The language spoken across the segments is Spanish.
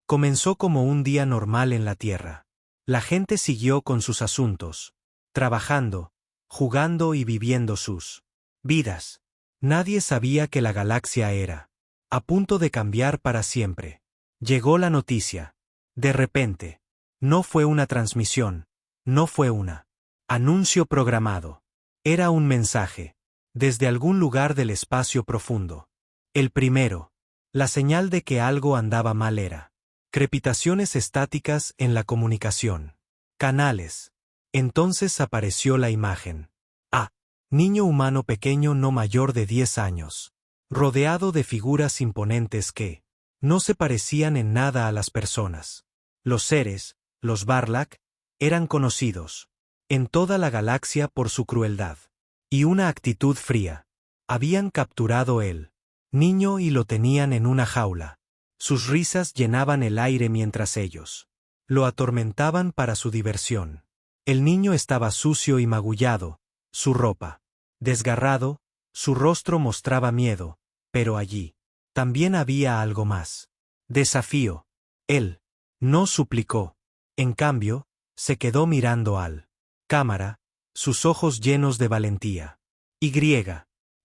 Comenzó como un día normal en la Tierra. La gente siguió con sus asuntos, trabajando, jugando y viviendo sus vidas. Nadie sabía que la galaxia era a punto de cambiar para siempre. Llegó la noticia. De repente. No fue una transmisión. No fue una anuncio programado. Era un mensaje. Desde algún lugar del espacio profundo. El primero. La señal de que algo andaba mal era. Crepitaciones estáticas en la comunicación. Canales. Entonces apareció la imagen. Niño humano pequeño no mayor de 10 años. Rodeado de figuras imponentes que no se parecían en nada a las personas. Los seres, los Barlac, eran conocidos en toda la galaxia por su crueldad y una actitud fría. Habían capturado el niño y lo tenían en una jaula. Sus risas llenaban el aire mientras ellos lo atormentaban para su diversión. El niño estaba sucio y magullado, su ropa desgarrado, su rostro mostraba miedo, pero allí también había algo más. Desafío. Él no suplicó. En cambio, se quedó mirando al cámara, sus ojos llenos de valentía. Y.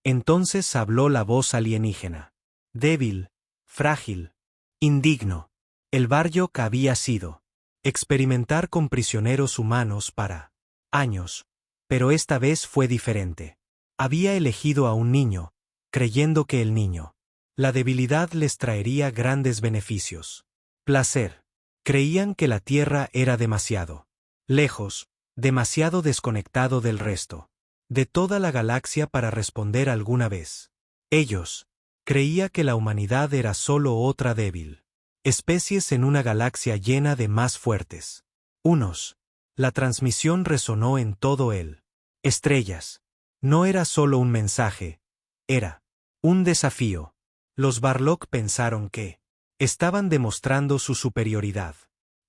Entonces habló la voz alienígena. Débil, frágil, indigno. El Barjok había sido experimentar con prisioneros humanos para años, pero esta vez fue diferente. Había elegido a un niño, creyendo que el niño, la debilidad les traería grandes beneficios. Placer. Creían que la Tierra era demasiado lejos, demasiado desconectado del resto de toda la galaxia para responder alguna vez. Ellos creía que la humanidad era solo otra débil especies en una galaxia llena de más fuertes. Unos. La transmisión resonó en todo el estrellas. No era solo un mensaje, era un desafío. Los Barlock pensaron que estaban demostrando su superioridad.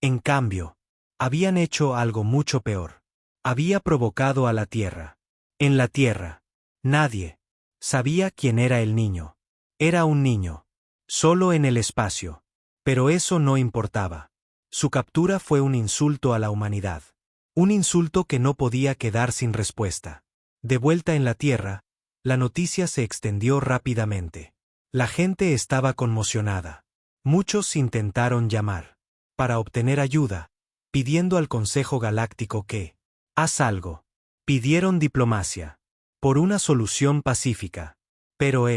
En cambio, habían hecho algo mucho peor. Había provocado a la Tierra. En la Tierra, nadie sabía quién era el niño. Era un niño, solo en el espacio. Pero eso no importaba. Su captura fue un insulto a la humanidad. Un insulto que no podía quedar sin respuesta. De vuelta en la Tierra, la noticia se extendió rápidamente. La gente estaba conmocionada. Muchos intentaron llamar para obtener ayuda, pidiendo al Consejo Galáctico que haz algo. Pidieron diplomacia por una solución pacífica. Pero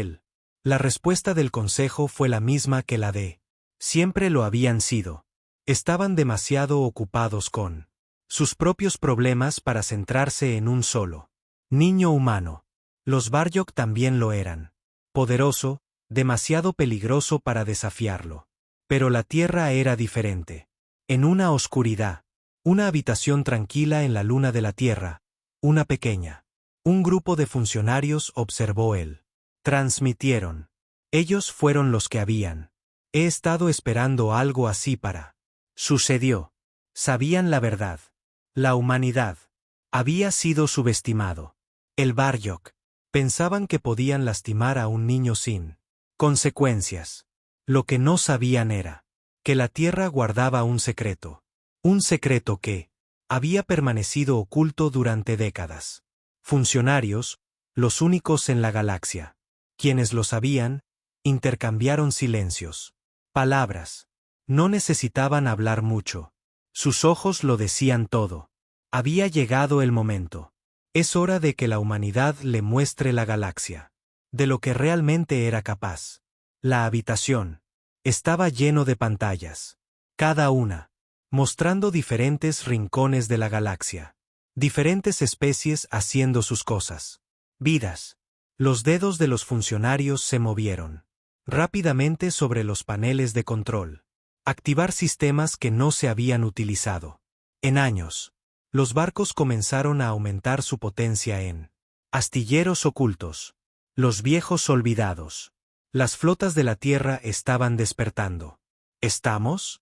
la respuesta del Consejo fue la misma que la de siempre lo habían sido. Estaban demasiado ocupados con sus propios problemas para centrarse en un solo niño humano. Los Barjok también lo eran. Poderoso, demasiado peligroso para desafiarlo. Pero la Tierra era diferente. En una oscuridad, una habitación tranquila en la luna de la Tierra, una pequeña. Un grupo de funcionarios observó él. Transmitieron. Ellos fueron los que habían. He estado esperando algo así para. Sucedió. Sabían la verdad. La humanidad había sido subestimado. El Barjok pensaban que podían lastimar a un niño sin consecuencias. Lo que no sabían era que la Tierra guardaba un secreto. Un secreto que había permanecido oculto durante décadas. Funcionarios, los únicos en la galaxia. Quienes lo sabían, intercambiaron silencios. Palabras. No necesitaban hablar mucho. Sus ojos lo decían todo. Había llegado el momento. Es hora de que la humanidad le muestre la galaxia. De lo que realmente era capaz. La habitación estaba lleno de pantallas. Cada una mostrando diferentes rincones de la galaxia. Diferentes especies haciendo sus cosas. Vidas. Los dedos de los funcionarios se movieron rápidamente sobre los paneles de control. Activar sistemas que no se habían utilizado en años. Los barcos comenzaron a aumentar su potencia en astilleros ocultos. Los viejos olvidados. Las flotas de la Tierra estaban despertando. ¿Estamos?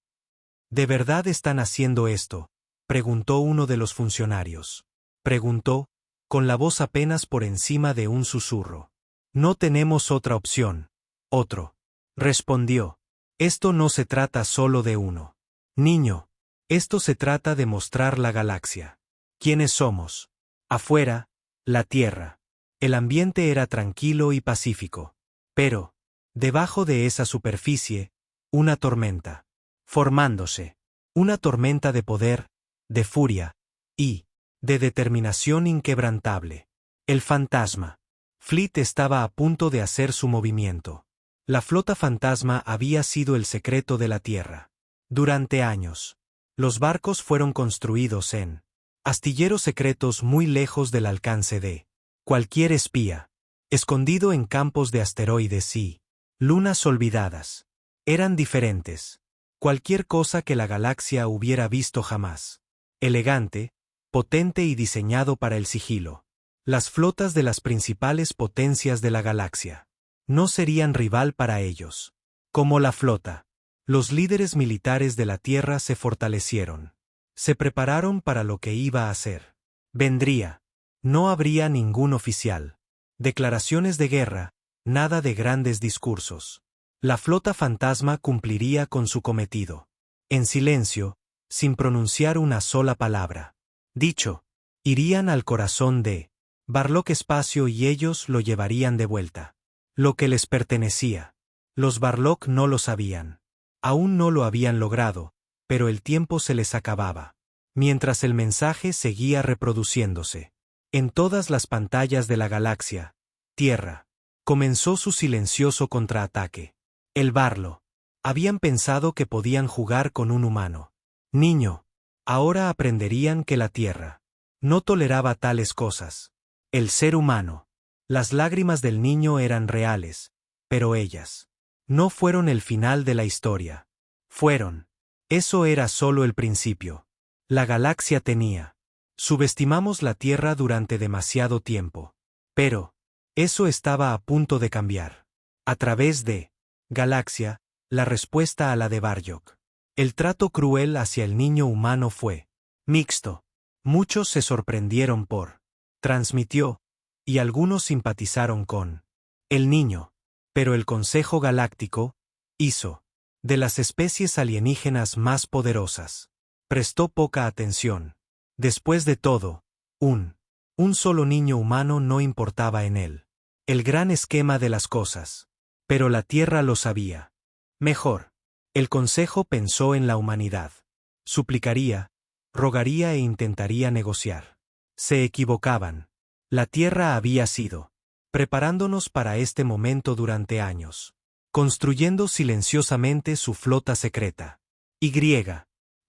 ¿De verdad están haciendo esto?, preguntó uno de los funcionarios. Preguntó, con la voz apenas por encima de un susurro. No tenemos otra opción. Otro respondió. Esto no se trata solo de uno. Niño. Esto se trata de mostrar la galaxia. ¿Quiénes somos? Afuera, la Tierra. El ambiente era tranquilo y pacífico. Pero, debajo de esa superficie, una tormenta. Formándose. Una tormenta de poder, de furia, y de determinación inquebrantable. El fantasma. Fleet estaba a punto de hacer su movimiento. La flota fantasma había sido el secreto de la Tierra. Durante años, los barcos fueron construidos en astilleros secretos muy lejos del alcance de cualquier espía, escondido en campos de asteroides y lunas olvidadas. Eran diferentes. Cualquier cosa que la galaxia hubiera visto jamás. Elegante, potente y diseñado para el sigilo. Las flotas de las principales potencias de la galaxia no serían rival para ellos. Como la flota, los líderes militares de la Tierra se fortalecieron. Se prepararon para lo que iba a ser. Vendría. No habría ningún oficial. Declaraciones de guerra, nada de grandes discursos. La flota fantasma cumpliría con su cometido. En silencio, sin pronunciar una sola palabra. Dicho, irían al corazón de Barlock Espacio y ellos lo llevarían de vuelta. Lo que les pertenecía. Los Barlock no lo sabían. Aún no lo habían logrado, pero el tiempo se les acababa. Mientras el mensaje seguía reproduciéndose. En todas las pantallas de la galaxia, Tierra, comenzó su silencioso contraataque. El Barlo. Habían pensado que podían jugar con un humano. Niño. Ahora aprenderían que la Tierra no toleraba tales cosas. El ser humano. Las lágrimas del niño eran reales, pero ellas no fueron el final de la historia. Fueron. Eso era solo el principio. La galaxia tenía. Subestimamos la Tierra durante demasiado tiempo. Pero eso estaba a punto de cambiar. A través de Galaxia, la respuesta a la de Barlock. El trato cruel hacia el niño humano fue mixto. Muchos se sorprendieron por transmitió, y algunos simpatizaron con el niño. Pero el Consejo Galáctico hizo de las especies alienígenas más poderosas. Prestó poca atención. Después de todo, un solo niño humano no importaba en él. El gran esquema de las cosas. Pero la Tierra lo sabía. Mejor. El Consejo pensó en la humanidad. Suplicaría, rogaría e intentaría negociar. Se equivocaban. La Tierra había sido preparándonos para este momento durante años. Construyendo silenciosamente su flota secreta. Y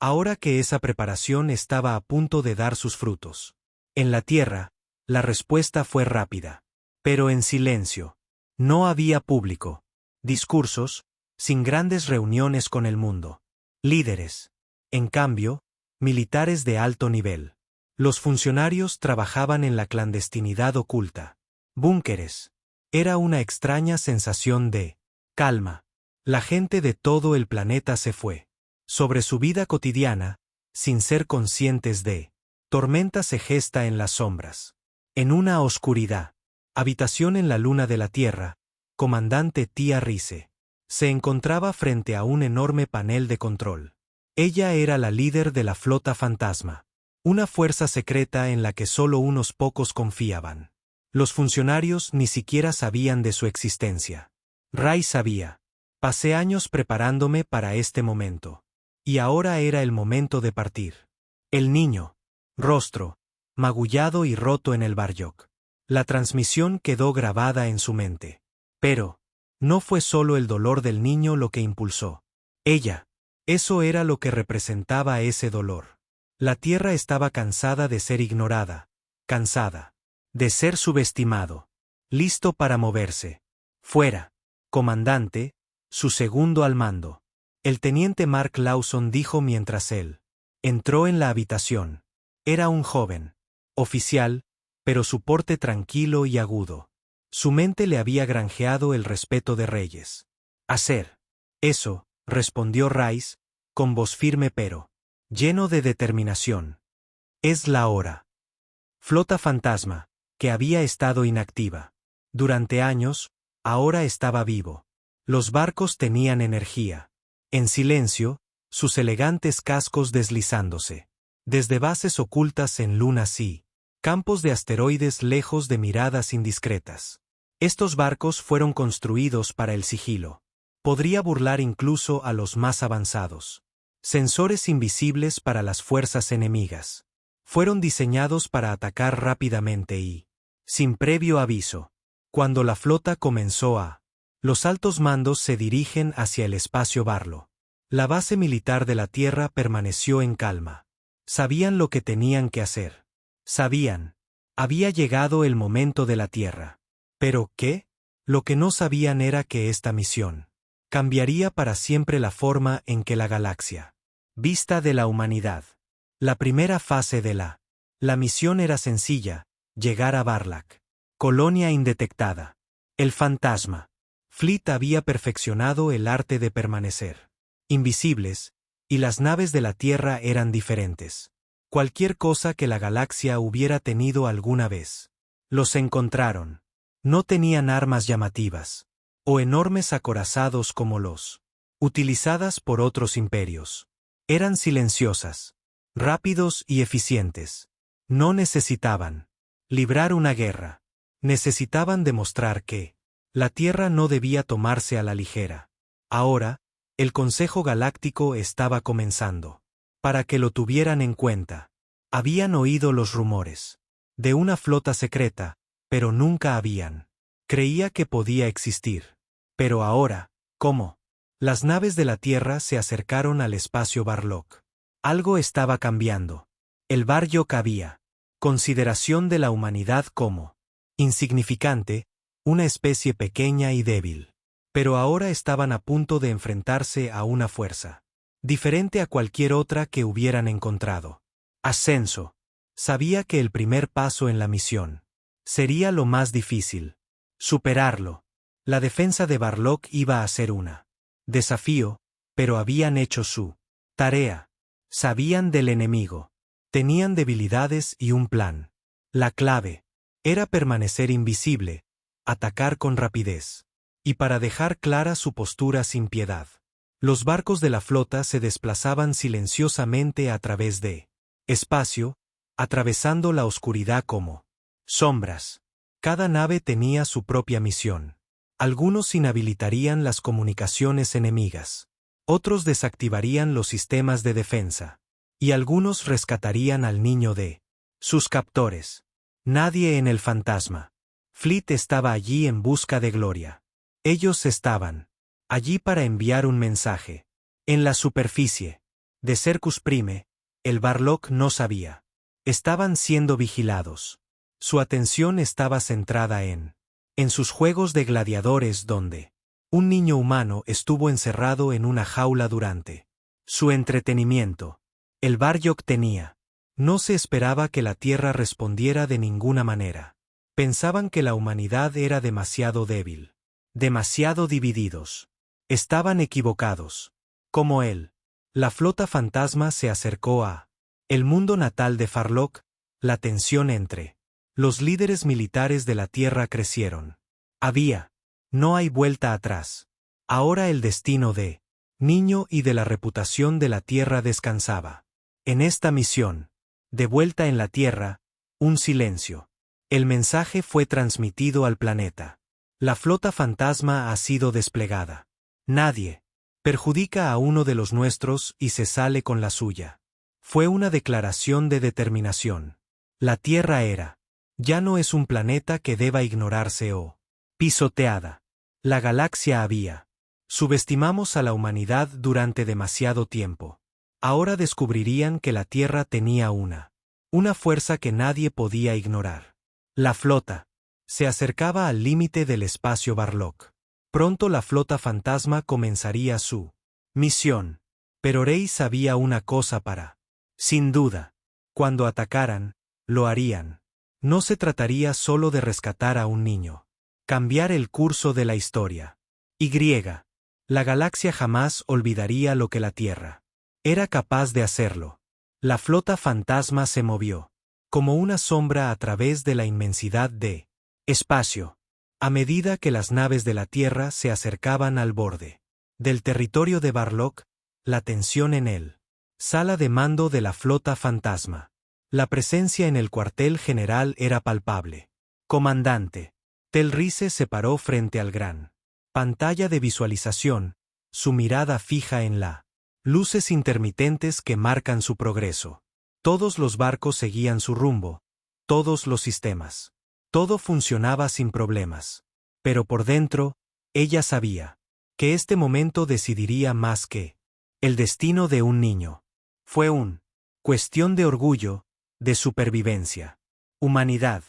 ahora que esa preparación estaba a punto de dar sus frutos. En la Tierra, la respuesta fue rápida. Pero en silencio. No había público. Discursos, sin grandes reuniones con el mundo. Líderes. En cambio, militares de alto nivel. Los funcionarios trabajaban en la clandestinidad oculta. Búnkeres. Era una extraña sensación de calma. La gente de todo el planeta se fue. Sobre su vida cotidiana, sin ser conscientes de tormenta se gesta en las sombras. En una oscuridad. Habitación en la luna de la Tierra. Comandante Tia Rice. Se encontraba frente a un enorme panel de control. Ella era la líder de la flota fantasma. Una fuerza secreta en la que solo unos pocos confiaban. Los funcionarios ni siquiera sabían de su existencia. Ray sabía. Pasé años preparándome para este momento. Y ahora era el momento de partir. El niño. Rostro. Magullado y roto en el Barlock. La transmisión quedó grabada en su mente. Pero no fue solo el dolor del niño lo que impulsó. Ella. Eso era lo que representaba ese dolor. La Tierra estaba cansada de ser ignorada. Cansada de ser subestimado. Listo para moverse. Fuera. Comandante, su segundo al mando. El teniente Mark Lawson dijo mientras él entró en la habitación. Era un joven. Oficial, pero su porte tranquilo y agudo. Su mente le había granjeado el respeto de reyes. Hacer eso, respondió Rice, con voz firme pero lleno de determinación. Es la hora. Flota fantasma, que había estado inactiva durante años, ahora estaba vivo. Los barcos tenían energía. En silencio, sus elegantes cascos deslizándose. Desde bases ocultas en lunas y campos de asteroides lejos de miradas indiscretas. Estos barcos fueron construidos para el sigilo. Podría burlar incluso a los más avanzados. Sensores invisibles para las fuerzas enemigas. Fueron diseñados para atacar rápidamente y sin previo aviso. Cuando la flota comenzó los altos mandos se dirigen hacia el espacio Barlow. La base militar de la Tierra permaneció en calma. Sabían lo que tenían que hacer. Sabían. Había llegado el momento de la Tierra. ¿Pero qué? Lo que no sabían era que esta misión cambiaría para siempre la forma en que la galaxia vista de la humanidad. La primera fase de la misión era sencilla: llegar a Barlac. Colonia indetectada. El fantasma. Fleet había perfeccionado el arte de permanecer invisibles, y las naves de la Tierra eran diferentes. Cualquier cosa que la galaxia hubiera tenido alguna vez. Los encontraron. No tenían armas llamativas, o enormes acorazados como los utilizadas por otros imperios. Eran silenciosas, rápidos y eficientes. No necesitaban librar una guerra. Necesitaban demostrar que la Tierra no debía tomarse a la ligera. Ahora, el Consejo Galáctico estaba comenzando. Para que lo tuvieran en cuenta. Habían oído los rumores de una flota secreta, pero nunca habían. Creía que podía existir. Pero ahora, ¿cómo? Las naves de la Tierra se acercaron al espacio Barlock. Algo estaba cambiando. El Barlock había consideración de la humanidad como insignificante, una especie pequeña y débil. Pero ahora estaban a punto de enfrentarse a una fuerza diferente a cualquier otra que hubieran encontrado. Ascenso. Sabía que el primer paso en la misión sería lo más difícil. Superarlo. La defensa de Barlock iba a ser una desafío, pero habían hecho su tarea. Sabían del enemigo. Tenían debilidades y un plan. La clave era permanecer invisible, atacar con rapidez. Y para dejar clara su postura sin piedad. Los barcos de la flota se desplazaban silenciosamente a través de espacio, atravesando la oscuridad como sombras. Cada nave tenía su propia misión. Algunos inhabilitarían las comunicaciones enemigas. Otros desactivarían los sistemas de defensa. Y algunos rescatarían al niño de sus captores. Nadie en el fantasma. Fleet estaba allí en busca de gloria. Ellos estaban allí para enviar un mensaje. En la superficie de Cercus Prime, el Barlock no sabía. Estaban siendo vigilados. Su atención estaba centrada en sus juegos de gladiadores donde un niño humano estuvo encerrado en una jaula durante su entretenimiento. El Barlock tenía. No se esperaba que la Tierra respondiera de ninguna manera. Pensaban que la humanidad era demasiado débil. Demasiado divididos. Estaban equivocados. Como él. La flota fantasma se acercó a el mundo natal de Farlock. La tensión entre los líderes militares de la Tierra crecieron. No hay vuelta atrás. Ahora el destino de niño y de la reputación de la Tierra descansaba. En esta misión, de vuelta en la Tierra, un silencio. El mensaje fue transmitido al planeta. La flota fantasma ha sido desplegada. Nadie perjudica a uno de los nuestros y se sale con la suya. Fue una declaración de determinación. La Tierra ya no es un planeta que deba ignorarse o pisoteada. La galaxia subestimamos a la humanidad durante demasiado tiempo. Ahora descubrirían que la Tierra tenía una fuerza que nadie podía ignorar. La flota se acercaba al límite del espacio Barlock. Pronto la flota fantasma comenzaría su misión. Pero Rey sabía una cosa sin duda. Cuando atacaran, lo harían. No se trataría solo de rescatar a un niño. Cambiar el curso de la historia. La galaxia jamás olvidaría lo que la Tierra era capaz de hacerlo. La flota fantasma se movió, como una sombra a través de la inmensidad de espacio. A medida que las naves de la Tierra se acercaban al borde Del territorio de Barlog, la tensión en él. Sala de mando de la flota fantasma. La presencia en el cuartel general era palpable. Comandante. Tel Rice se paró frente al gran pantalla de visualización, su mirada fija en la luces intermitentes que marcan su progreso. Todos los barcos seguían su rumbo, todos los sistemas. Todo funcionaba sin problemas. Pero por dentro, ella sabía que este momento decidiría más que el destino de un niño. Fue una cuestión de orgullo, de supervivencia. Humanidad.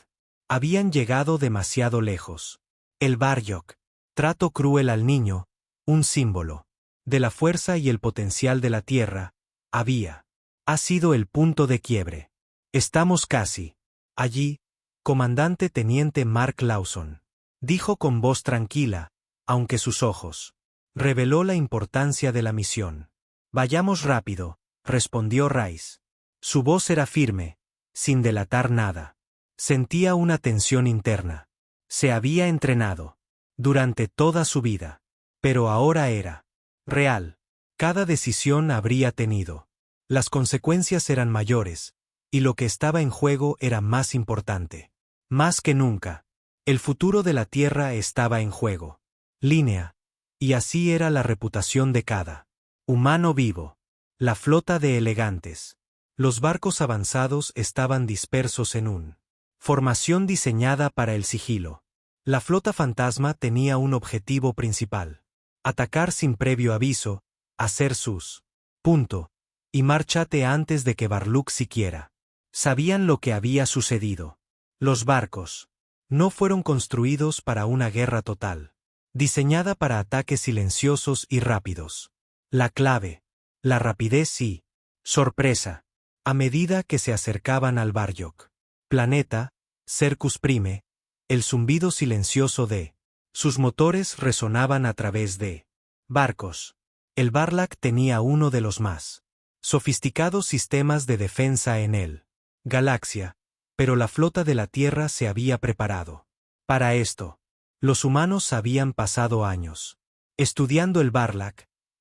Habían llegado demasiado lejos. El Barjok. Trato cruel al niño, un símbolo de la fuerza y el potencial de la Tierra, ha sido el punto de quiebre. Estamos casi allí, comandante teniente Mark Lawson, dijo con voz tranquila, aunque sus ojos reveló la importancia de la misión. Vayamos rápido, respondió Rice. Su voz era firme, sin delatar nada. Sentía una tensión interna. Se había entrenado durante toda su vida. Pero ahora era real. Cada decisión habría tenido. Las consecuencias eran mayores, y lo que estaba en juego era más importante. Más que nunca, el futuro de la Tierra estaba en juego. Línea. Y así era la reputación de cada humano vivo. La flota de elegantes. Los barcos avanzados estaban dispersos en una formación diseñada para el sigilo. La flota fantasma tenía un objetivo principal: atacar sin previo aviso, hacer sus punto, y márchate antes de que Barlog siquiera sabían lo que había sucedido. Los barcos no fueron construidos para una guerra total, diseñada para ataques silenciosos y rápidos. La clave, la rapidez y sorpresa. A medida que se acercaban al Barjok planeta, Cercus Prime, el zumbido silencioso de sus motores resonaban a través de barcos. El Barlog tenía uno de los más sofisticados sistemas de defensa en el galaxia, pero la flota de la Tierra se había preparado para esto. Los humanos habían pasado años estudiando el Barlog,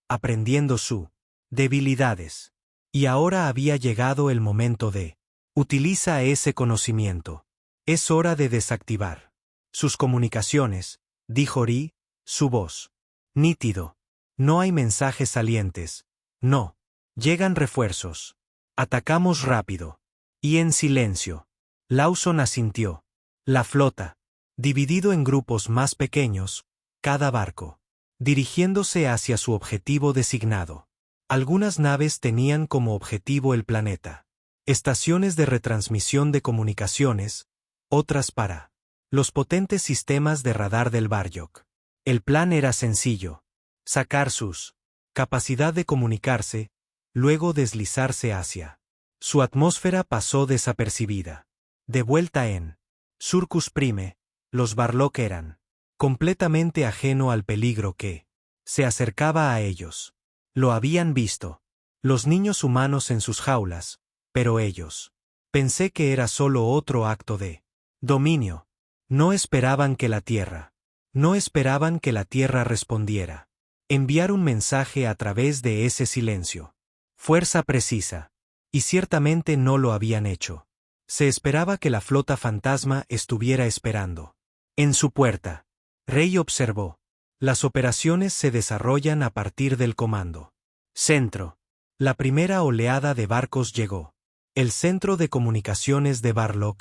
aprendiendo sus debilidades, y ahora había llegado el momento de utiliza ese conocimiento. Es hora de desactivar sus comunicaciones, dijo Ri, su voz nítido. No hay mensajes salientes. No. Llegan refuerzos. Atacamos rápido. Y en silencio. Lawson asintió. La flota, dividido en grupos más pequeños, cada barco dirigiéndose hacia su objetivo designado. Algunas naves tenían como objetivo el planeta. Estaciones de retransmisión de comunicaciones, otras para los potentes sistemas de radar del Barjok. El plan era sencillo: sacar sus capacidad de comunicarse, luego deslizarse hacia su atmósfera. Pasó desapercibida. De vuelta en Circus Prime, los Barlog eran completamente ajeno al peligro que se acercaba a ellos. Lo habían visto. Los niños humanos en sus jaulas, pero ellos. Pensé que era solo otro acto de dominio. No esperaban que la Tierra. No esperaban que la Tierra respondiera. Enviar un mensaje a través de ese silencio. Fuerza precisa. Y ciertamente no lo habían hecho. Se esperaba que la flota fantasma estuviera esperando en su puerta. Rey observó. Las operaciones se desarrollan a partir del comando centro. La primera oleada de barcos llegó. El centro de comunicaciones de Barlog.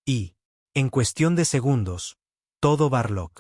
Y, en cuestión de segundos, todo Barlog.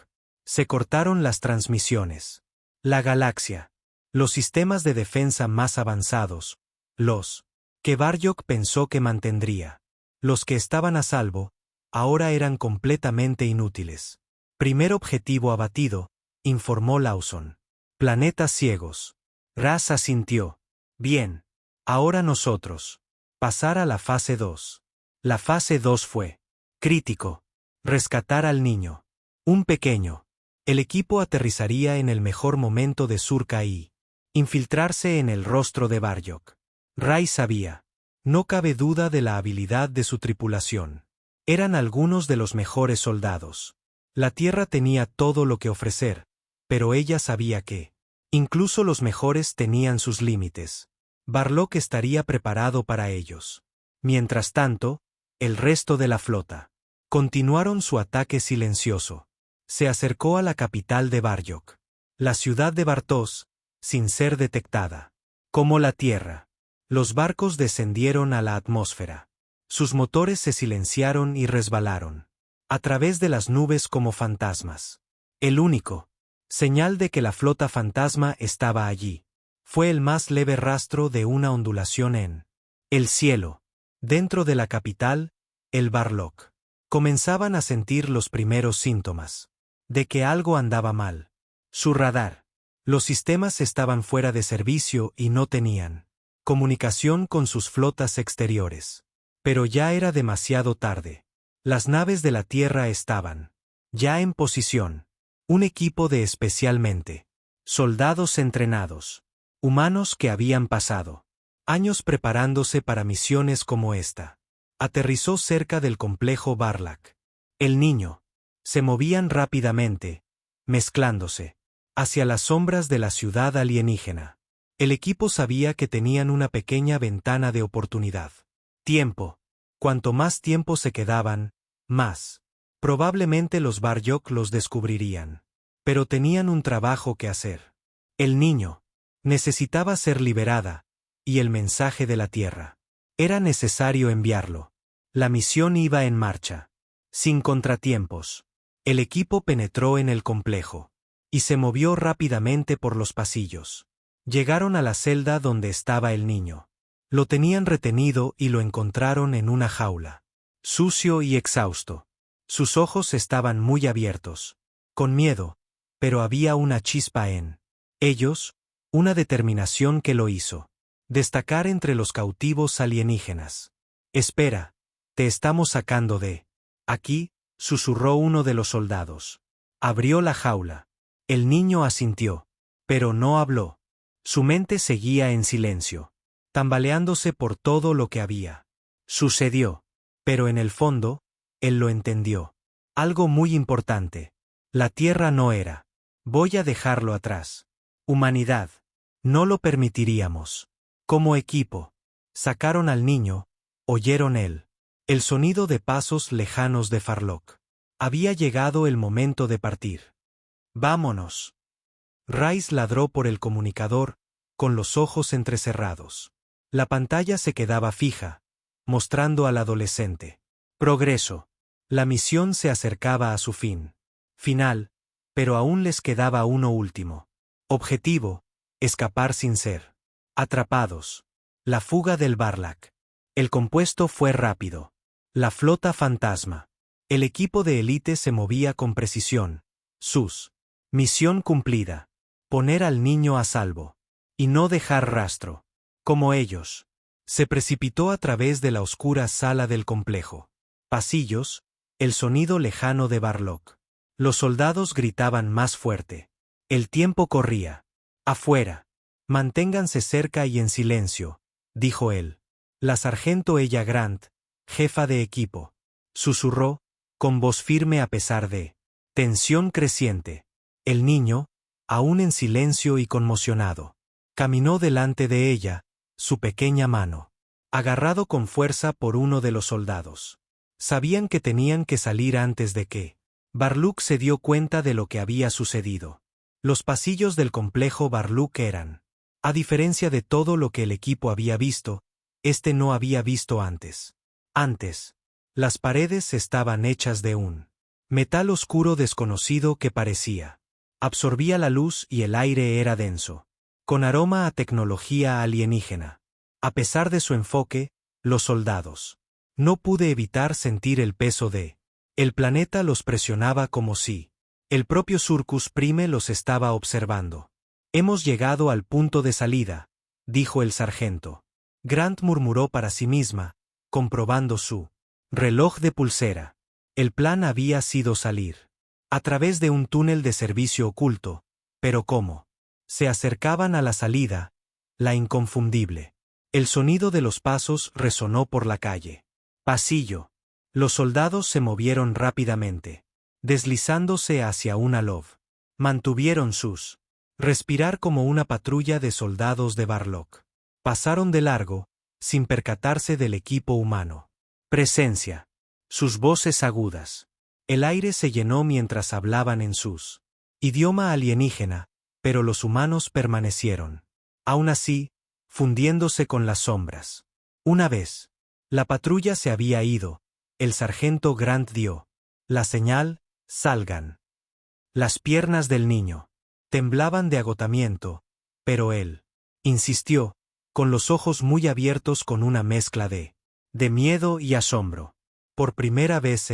Se cortaron las transmisiones. La galaxia. Los sistemas de defensa más avanzados. Los que Barjok pensó que mantendría. Los que estaban a salvo, ahora eran completamente inútiles. Primer objetivo abatido, informó Lawson. Planetas ciegos. Raz asintió. Bien. Ahora nosotros. Pasar a la fase 2. La fase 2 fue crítico. Rescatar al niño. Un pequeño. El equipo aterrizaría en el mejor momento de Surka y infiltrarse en el rostro de Barjok. Ray sabía. No cabe duda de la habilidad de su tripulación. Eran algunos de los mejores soldados. La Tierra tenía todo lo que ofrecer, pero ella sabía que Incluso los mejores tenían sus límites. Barlock estaría preparado para ellos. Mientras tanto, el resto de la flota continuaron su ataque silencioso. Se acercó a la capital de Barjok, la ciudad de Bartos, sin ser detectada. Como la tierra, los barcos descendieron a la atmósfera. Sus motores se silenciaron y resbalaron a través de las nubes como fantasmas. El único señal de que la flota fantasma estaba allí fue el más leve rastro de una ondulación en el cielo. Dentro de la capital, el Barlock comenzaban a sentir los primeros síntomas de que algo andaba mal. Su radar, los sistemas estaban fuera de servicio y no tenían comunicación con sus flotas exteriores. Pero ya era demasiado tarde. Las naves de la Tierra estaban ya en posición. Un equipo de especialmente soldados entrenados, humanos que habían pasado años preparándose para misiones como esta, aterrizó cerca del complejo Barlac. El niño se movían rápidamente, mezclándose hacia las sombras de la ciudad alienígena. El equipo sabía que tenían una pequeña ventana de oportunidad. Tiempo. Cuanto más tiempo se quedaban, más probablemente los Barjok los descubrirían. Pero tenían un trabajo que hacer. El niño necesitaba ser liberada, y el mensaje de la Tierra. Era necesario enviarlo. La misión iba en marcha. Sin contratiempos. El equipo penetró en el complejo y se movió rápidamente por los pasillos. Llegaron a la celda donde estaba el niño. Lo tenían retenido y lo encontraron en una jaula. Sucio y exhausto. Sus ojos estaban muy abiertos. Con miedo, pero había una chispa en ellos, una determinación que lo hizo destacar entre los cautivos alienígenas. Espera, te estamos sacando de aquí, susurró uno de los soldados. Abrió la jaula. El niño asintió, pero no habló. Su mente seguía en silencio, tambaleándose por todo lo que había sucedió. Pero en el fondo, él lo entendió. Algo muy importante. La Tierra no era. Voy a dejarlo atrás. Humanidad. No lo permitiríamos. Como equipo, sacaron al niño, oyeron el sonido de pasos lejanos de Farlock. Había llegado el momento de partir. Vámonos. Rice ladró por el comunicador, con los ojos entrecerrados. La pantalla se quedaba fija, mostrando al adolescente. Progreso. La misión se acercaba a su fin. Final, pero aún les quedaba uno último. Objetivo, escapar sin ser atrapados. La fuga del Barlac. El compuesto fue rápido. La flota fantasma. El equipo de élite se movía con precisión. Sus misión cumplida. Poner al niño a salvo. Y no dejar rastro. Como ellos. Se precipitó a través de la oscura sala del complejo. Pasillos, el sonido lejano de Barlock. Los soldados gritaban más fuerte. El tiempo corría. Afuera. Manténganse cerca y en silencio, dijo él. La sargento Ella Grant, jefa de equipo, susurró, con voz firme a pesar de tensión creciente. El niño, aún en silencio y conmocionado, caminó delante de ella, su pequeña mano, agarrado con fuerza por uno de los soldados. Sabían que tenían que salir antes de que Barlock se dio cuenta de lo que había sucedido. Los pasillos del complejo Barlock eran, a diferencia de todo lo que el equipo había visto, este no había visto antes. Antes, las paredes estaban hechas de un metal oscuro desconocido que parecía absorbía la luz y el aire era denso, con aroma a tecnología alienígena. A pesar de su enfoque, los soldados no pude evitar sentir el peso de el planeta los presionaba como si el propio Surcus Prime los estaba observando. Hemos llegado al punto de salida, dijo el sargento. Grant murmuró para sí misma, comprobando su reloj de pulsera. El plan había sido salir a través de un túnel de servicio oculto, pero ¿cómo? Se acercaban a la salida, la inconfundible. El sonido de los pasos resonó por la calle. Pasillo. Los soldados se movieron rápidamente, deslizándose hacia una lob. Mantuvieron sus respirar como una patrulla de soldados de Barlock. Pasaron de largo, sin percatarse del equipo humano. Presencia. Sus voces agudas. El aire se llenó mientras hablaban en sus idioma alienígena, pero los humanos permanecieron. Aún así, fundiéndose con las sombras. Una vez, la patrulla se había ido, el sargento Grant dio la señal, salgan. Las piernas del niño temblaban de agotamiento, pero él insistió, con los ojos muy abiertos con una mezcla de miedo y asombro. Por primera vez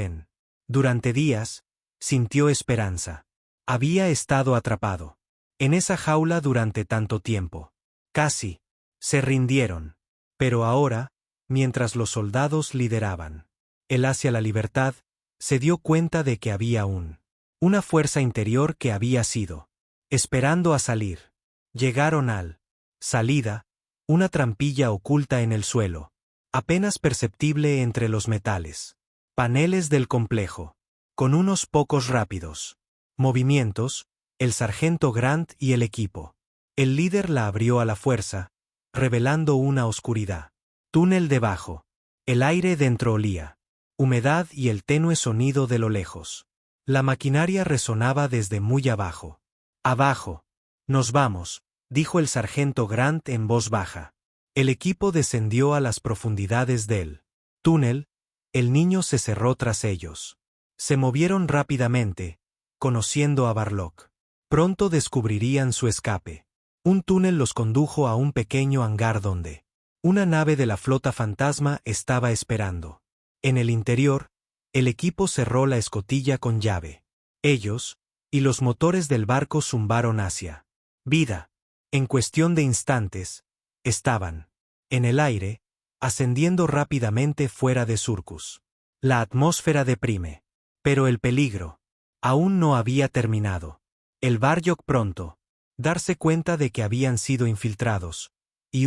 durante días, sintió esperanza. Había estado atrapado en esa jaula durante tanto tiempo. Casi se rindieron. Pero ahora, mientras los soldados lideraban él hacia la libertad, se dio cuenta de que había una fuerza interior que había sido esperando a salir. Llegaron al salida, una trampilla oculta en el suelo, apenas perceptible entre los metales. Paneles del complejo. Con unos pocos rápidos movimientos, el sargento Grant y el equipo. El líder la abrió a la fuerza, revelando una oscuridad. Túnel debajo. El aire dentro olía humedad y el tenue sonido de lo lejos. La maquinaria resonaba desde muy abajo. Abajo. Nos vamos, dijo el sargento Grant en voz baja. El equipo descendió a las profundidades del túnel. El niño se cerró tras ellos. Se movieron rápidamente, conociendo a Barlock. Pronto descubrirían su escape. Un túnel los condujo a un pequeño hangar donde una nave de la flota fantasma estaba esperando. En el interior, el equipo cerró la escotilla con llave. Ellos y los motores del barco zumbaron hacia vida. En cuestión de instantes, estaban en el aire, ascendiendo rápidamente fuera de Surcus. La atmósfera deprime. Pero el peligro aún no había terminado. El Barlock pronto darse cuenta de que habían sido infiltrados, y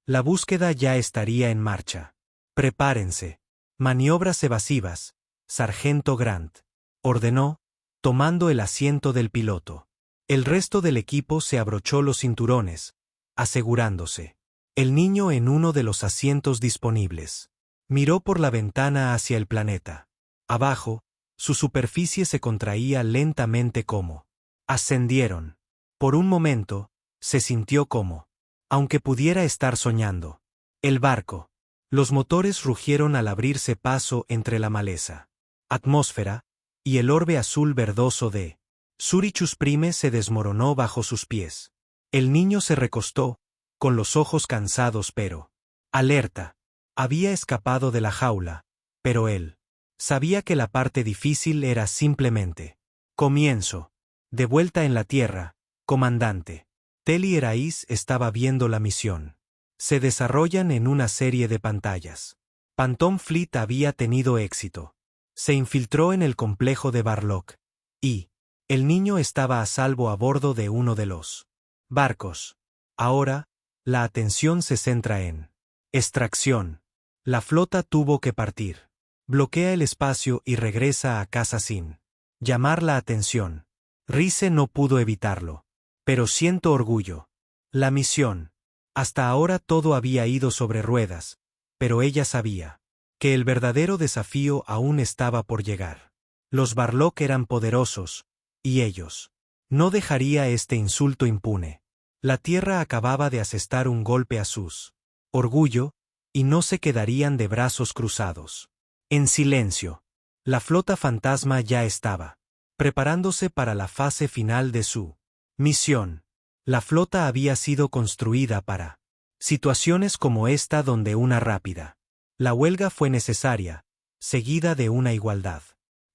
la búsqueda ya estaría en marcha. Prepárense. Maniobras evasivas, sargento Grant ordenó, tomando el asiento del piloto. El resto del equipo se abrochó los cinturones, asegurándose. El niño en uno de los asientos disponibles. Miró por la ventana hacia el planeta. Abajo, su superficie se contraía lentamente como ascendieron. Por un momento, se sintió como aunque pudiera estar soñando. El barco. Los motores rugieron al abrirse paso entre la maleza, atmósfera, y el orbe azul verdoso de Surichus Prime se desmoronó bajo sus pies. El niño se recostó, con los ojos cansados pero alerta. Había escapado de la jaula, pero él sabía que la parte difícil era simplemente comienzo. De vuelta en la Tierra, comandante. Telly Erais estaba viendo la misión. Se desarrollan en una serie de pantallas. Phantom Fleet había tenido éxito. Se infiltró en el complejo de Barlock. Y el niño estaba a salvo a bordo de uno de los barcos. Ahora, la atención se centra en extracción. La flota tuvo que partir. Bloquea el espacio y regresa a casa sin llamar la atención. Rice no pudo evitarlo. Pero siento orgullo. La misión. Hasta ahora todo había ido sobre ruedas, pero ella sabía que el verdadero desafío aún estaba por llegar. Los Barlock eran poderosos, y ellos no dejaría este insulto impune. La Tierra acababa de asestar un golpe a sus orgullo, y no se quedarían de brazos cruzados. En silencio. La flota fantasma ya estaba preparándose para la fase final de su misión. La flota había sido construida para situaciones como esta donde una rápida la huelga fue necesaria, seguida de una igualdad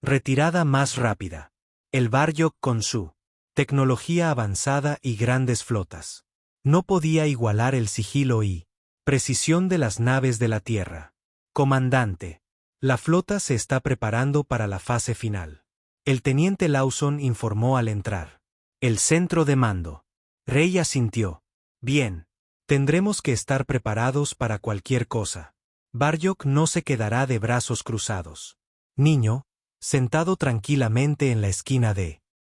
retirada más rápida. El Barlock con su tecnología avanzada y grandes flotas no podía igualar el sigilo y precisión de las naves de la Tierra. Comandante, la flota se está preparando para la fase final. El teniente Lawson informó al entrar. El centro de mando. Rey asintió. Bien. Tendremos que estar preparados para cualquier cosa. Barlock no se quedará de brazos cruzados. Niño, sentado tranquilamente en la esquina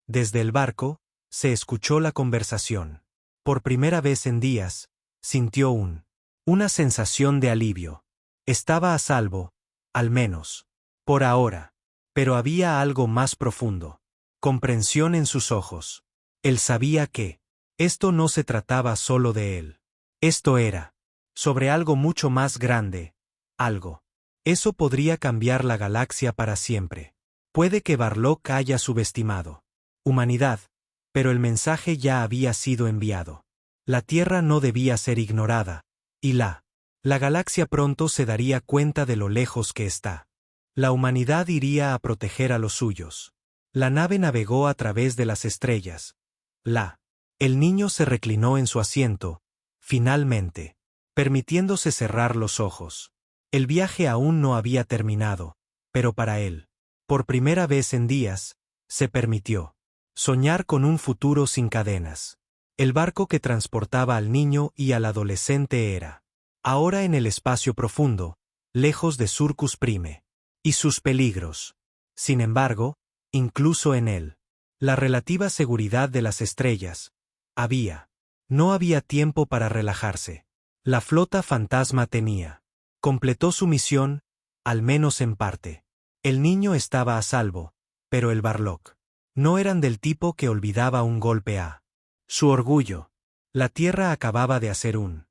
desde el barco, se escuchó la conversación. Por primera vez en días, sintió una sensación de alivio. Estaba a salvo, al menos, por ahora. Pero había algo más profundo. Comprensión en sus ojos. Él sabía que esto no se trataba solo de él. Esto era sobre algo mucho más grande. Algo. Eso podría cambiar la galaxia para siempre. Puede que Barlock haya subestimado humanidad, pero el mensaje ya había sido enviado. La Tierra no debía ser ignorada, y la galaxia pronto se daría cuenta de lo lejos que está. La humanidad iría a proteger a los suyos. La nave navegó a través de las estrellas. El niño se reclinó en su asiento, finalmente, permitiéndose cerrar los ojos. El viaje aún no había terminado, pero para él, por primera vez en días, se permitió soñar con un futuro sin cadenas. El barco que transportaba al niño y al adolescente era ahora en el espacio profundo, lejos de Surcus Prime y sus peligros. Sin embargo, incluso en él, la relativa seguridad de las estrellas, no había tiempo para relajarse. La flota fantasma completó su misión, al menos en parte. El niño estaba a salvo, pero el Barlock no eran del tipo que olvidaba un golpe a su orgullo. La Tierra acababa de hacer un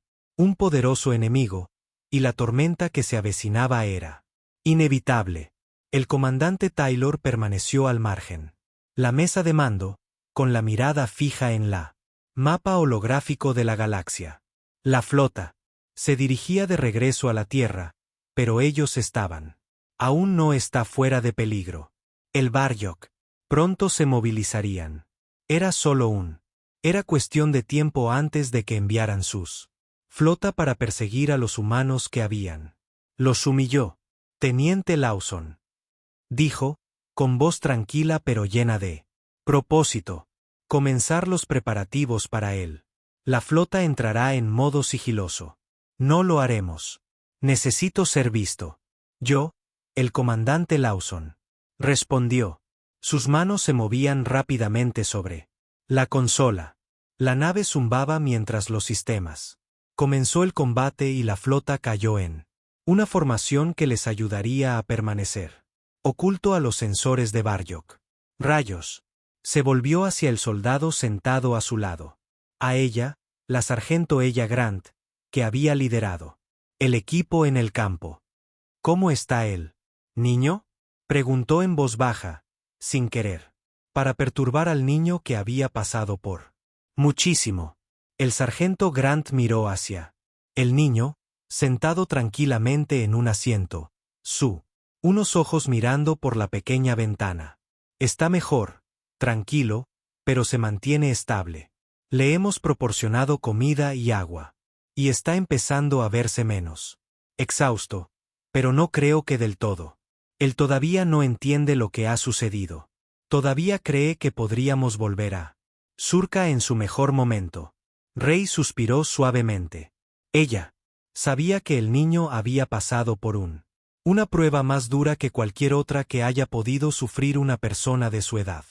poderoso enemigo, y la tormenta que se avecinaba era inevitable. El comandante Taylor permaneció al margen. La mesa de mando, con la mirada fija en la mapa holográfico de la galaxia. La flota se dirigía de regreso a la Tierra, pero ellos aún no está fuera de peligro. El Barlock pronto se movilizarían. Era solo era cuestión de tiempo antes de que enviaran sus flota para perseguir a los humanos que habían. Los humilló. Teniente Lawson dijo, con voz tranquila pero llena de propósito, comenzar los preparativos para él. La flota entrará en modo sigiloso. No lo haremos. Necesito ser visto. Yo, el comandante Lawson, respondió. Sus manos se movían rápidamente sobre la consola. La nave zumbaba mientras los sistemas. Comenzó el combate y la flota cayó en una formación que les ayudaría a permanecer oculto a los sensores de Barlock. Rayos. Se volvió hacia el soldado sentado a su lado. A ella, la sargento Ella Grant, que había liderado el equipo en el campo. ¿Cómo está él, niño?, preguntó en voz baja, sin querer, para perturbar al niño que había pasado por muchísimo. El sargento Grant miró hacia el niño, sentado tranquilamente en un asiento, unos ojos mirando por la pequeña ventana. Está mejor, tranquilo, pero se mantiene estable. Le hemos proporcionado comida y agua. Y está empezando a verse menos exhausto, pero no creo que del todo. Él todavía no entiende lo que ha sucedido. Todavía cree que podríamos volver a Surca en su mejor momento. Rey suspiró suavemente. Ella sabía que el niño había pasado por una prueba más dura que cualquier otra que haya podido sufrir una persona de su edad.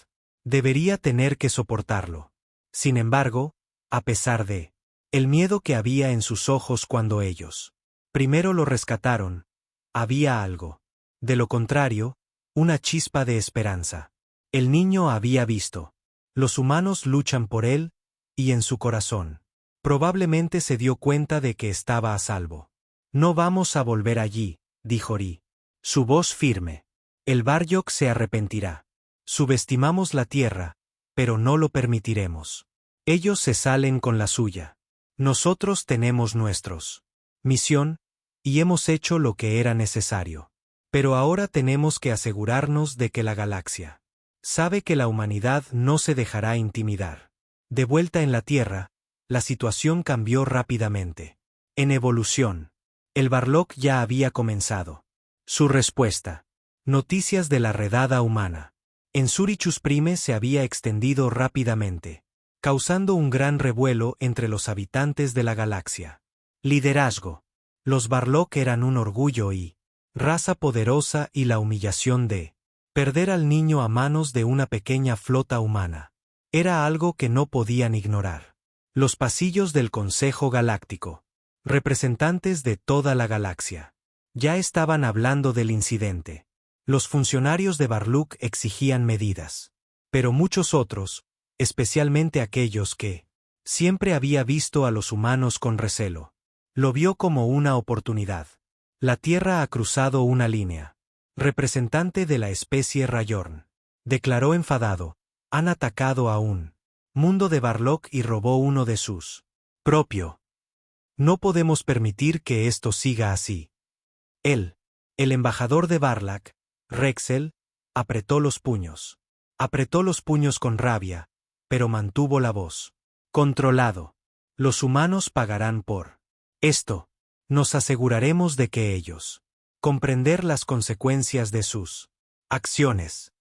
Debería tener que soportarlo. Sin embargo, a pesar de el miedo que había en sus ojos cuando ellos primero lo rescataron, había algo. De lo contrario, una chispa de esperanza. El niño había visto. Los humanos luchan por él, y en su corazón. Probablemente se dio cuenta de que estaba a salvo. No vamos a volver allí, dijo Ri. Su voz firme. El Barlock se arrepentirá. Subestimamos la Tierra, pero no lo permitiremos. Ellos se salen con la suya. Nosotros tenemos nuestros misión, y hemos hecho lo que era necesario. Pero ahora tenemos que asegurarnos de que la galaxia sabe que la humanidad no se dejará intimidar. De vuelta en la Tierra, la situación cambió rápidamente. En evolución, el Barlock ya había comenzado. Su respuesta. Noticias de la redada humana. En Suricus Prime se había extendido rápidamente, causando un gran revuelo entre los habitantes de la galaxia. Liderazgo. Los Barlock eran un orgullo y raza poderosa, y la humillación de perder al niño a manos de una pequeña flota humana Era algo que no podían ignorar. Los pasillos del Consejo Galáctico. Representantes de toda la galaxia. Ya estaban hablando del incidente. Los funcionarios de Barlook exigían medidas. Pero muchos otros, especialmente aquellos que siempre había visto a los humanos con recelo, lo vio como una oportunidad. La Tierra ha cruzado una línea. Representante de la especie Rayorn. Declaró enfadado. Han atacado a un mundo de Barlock y robó uno de sus propio. No podemos permitir que esto siga así. Él, el embajador de Barlack, Rexel, apretó los puños. Apretó los puños con rabia, pero mantuvo la voz. Controlado. Los humanos pagarán por esto. Nos aseguraremos de que ellos comprender las consecuencias de sus acciones.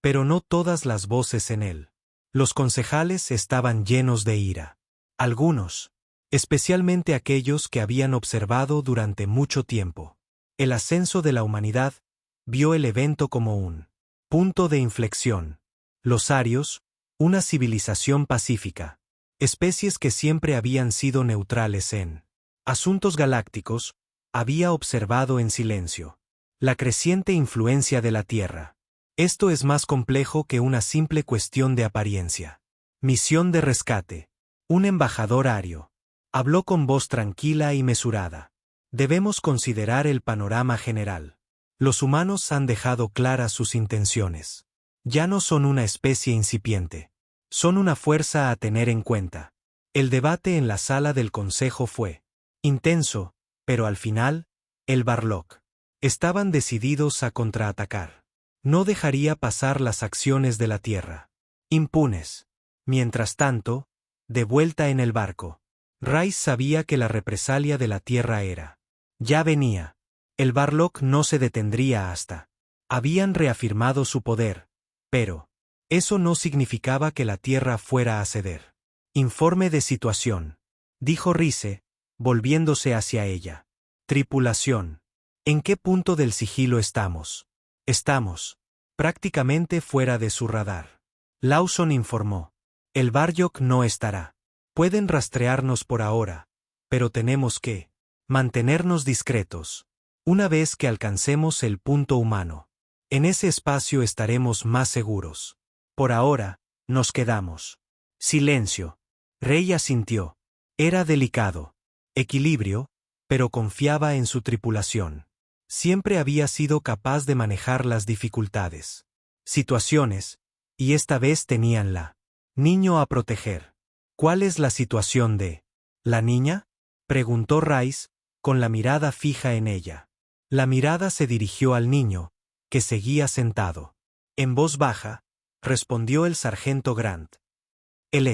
Pero no todas las voces en él. Los concejales estaban llenos de ira. Algunos, especialmente aquellos que habían observado durante mucho tiempo el ascenso de la humanidad, vio el evento como un punto de inflexión. Los arios, una civilización pacífica, especies que siempre habían sido neutrales en asuntos galácticos, había observado en silencio la creciente influencia de la Tierra. Esto es más complejo que una simple cuestión de apariencia. Misión de rescate. Un embajador ario habló con voz tranquila y mesurada. Debemos considerar el panorama general. Los humanos han dejado claras sus intenciones. Ya no son una especie incipiente. Son una fuerza a tener en cuenta. El debate en la sala del consejo fue intenso, pero al final, el Barlock estaban decididos a contraatacar. No dejaría pasar las acciones de la Tierra impunes. Mientras tanto, de vuelta en el barco, Rice sabía que la represalia de la Tierra era ya venía. El Barlock no se detendría hasta habían reafirmado su poder, pero eso no significaba que la Tierra fuera a ceder. Informe de situación, dijo Rice, volviéndose hacia ella. Tripulación. ¿En qué punto del sigilo estamos? Estamos prácticamente fuera de su radar. Lawson informó. El Barlock no estará. Pueden rastrearnos por ahora, pero tenemos que mantenernos discretos. Una vez que alcancemos el punto humano, en ese espacio estaremos más seguros. Por ahora, nos quedamos. Silencio. Rey asintió. Era delicado. Equilibrio, pero confiaba en su tripulación. Siempre había sido capaz de manejar las dificultades. Situaciones, y esta vez tenían la niño a proteger. ¿Cuál es la situación de la niña? Preguntó Rice, con la mirada fija en ella. La mirada se dirigió al niño, que seguía sentado. En voz baja, respondió el sargento Grant. Él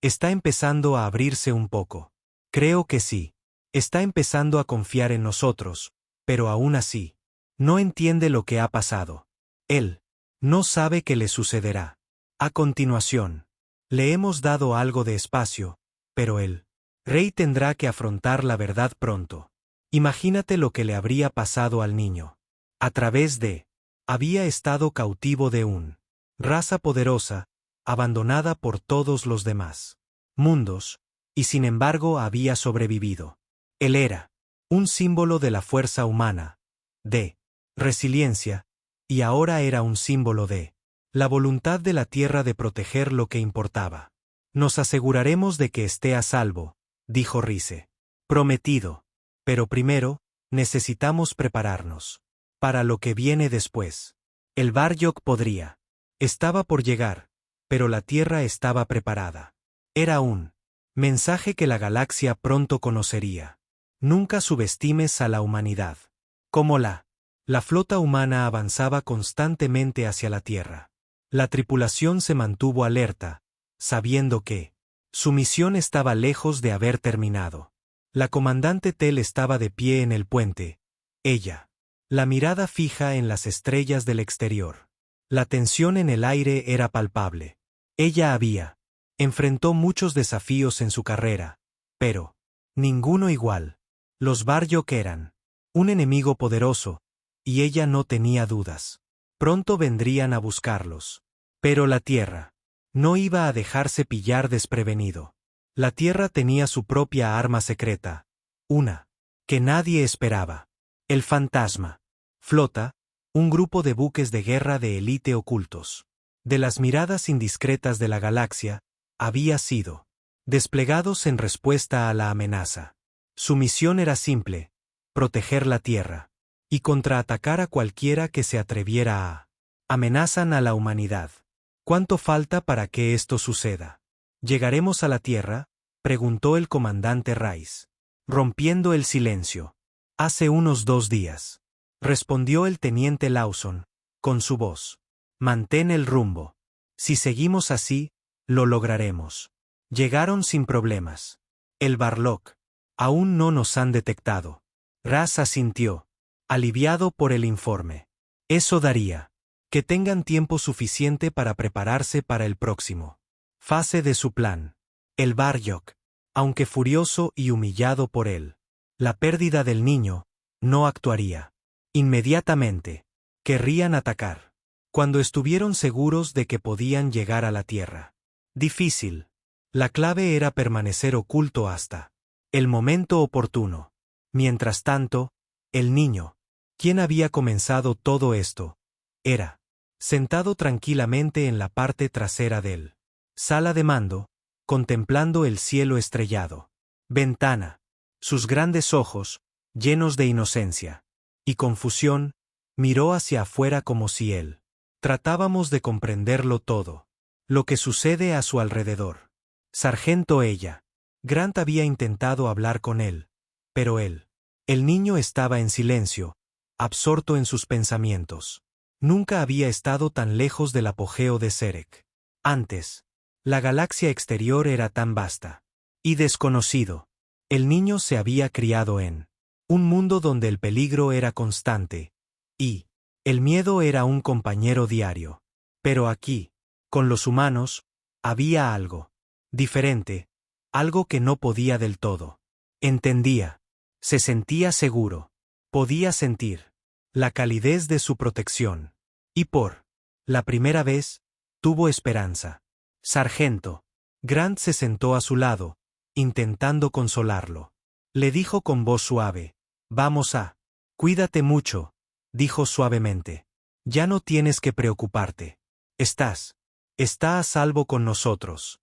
está empezando a abrirse un poco. Creo que sí. Está empezando a confiar en nosotros, pero aún así, no entiende lo que ha pasado. Él no sabe qué le sucederá. A continuación, le hemos dado algo de espacio, pero el rey tendrá que afrontar la verdad pronto. Imagínate lo que le habría pasado al niño. A través de había estado cautivo de un raza poderosa, abandonada por todos los demás mundos, y sin embargo había sobrevivido. Él era un símbolo de la fuerza humana, de resiliencia, y ahora era un símbolo de la voluntad de la Tierra de proteger lo que importaba. Nos aseguraremos de que esté a salvo, dijo Rice. Prometido. Pero primero, necesitamos prepararnos para lo que viene después. El Barlock podría. Estaba por llegar, pero la Tierra estaba preparada. Era un mensaje que la galaxia pronto conocería. Nunca subestimes a la humanidad. Como la flota humana avanzaba constantemente hacia la Tierra. La tripulación se mantuvo alerta, sabiendo que su misión estaba lejos de haber terminado. La comandante Tell estaba de pie en el puente. Ella, la mirada fija en las estrellas del exterior. La tensión en el aire era palpable. Ella enfrentó muchos desafíos en su carrera, pero ninguno igual. Los Barlock eran un enemigo poderoso, y ella no tenía dudas. Pronto vendrían a buscarlos. Pero la Tierra No iba a dejarse pillar desprevenido. La Tierra tenía su propia arma secreta. Una que nadie esperaba. El fantasma. Flota, un grupo de buques de guerra de élite ocultos. De las miradas indiscretas de la galaxia, había sido desplegados en respuesta a la amenaza. Su misión era simple: proteger la Tierra y contraatacar a cualquiera que se atreviera a. Amenazan a la humanidad. ¿Cuánto falta para que esto suceda? ¿Llegaremos a la Tierra?, preguntó el comandante Rice, rompiendo el silencio. Hace unos 2 días, respondió el teniente Lawson, con su voz. Mantén el rumbo. Si seguimos así, lo lograremos. Llegaron sin problemas. El Barlock. Aún no nos han detectado. Raz asintió, aliviado por el informe. Eso daría que tengan tiempo suficiente para prepararse para el próximo fase de su plan. El Barlock, aunque furioso y humillado por él, la pérdida del niño, no actuaría inmediatamente. Querrían atacar cuando estuvieron seguros de que podían llegar a la Tierra. Difícil. La clave era permanecer oculto hasta el momento oportuno. Mientras tanto, el niño, quien había comenzado todo esto, era sentado tranquilamente en la parte trasera del sala de mando, contemplando el cielo estrellado. Ventana. Sus grandes ojos, llenos de inocencia y confusión, miró hacia afuera como si él tratábamos de comprenderlo todo. Lo que sucede a su alrededor. Sargento ella. Grant había intentado hablar con él, pero el niño estaba en silencio, absorto en sus pensamientos. Nunca había estado tan lejos del apogeo de Serek. Antes, la galaxia exterior era tan vasta y desconocido. El niño se había criado en un mundo donde el peligro era constante y el miedo era un compañero diario. Pero aquí, con los humanos, había algo diferente, algo que no podía del todo. Entendía. Se sentía seguro. Podía sentir la calidez de su protección. Y por la primera vez, tuvo esperanza. Sargento. Grant se sentó a su lado, intentando consolarlo. Le dijo con voz suave: Vamos a. Cuídate mucho, dijo suavemente. Ya no tienes que preocuparte. Está a salvo con nosotros.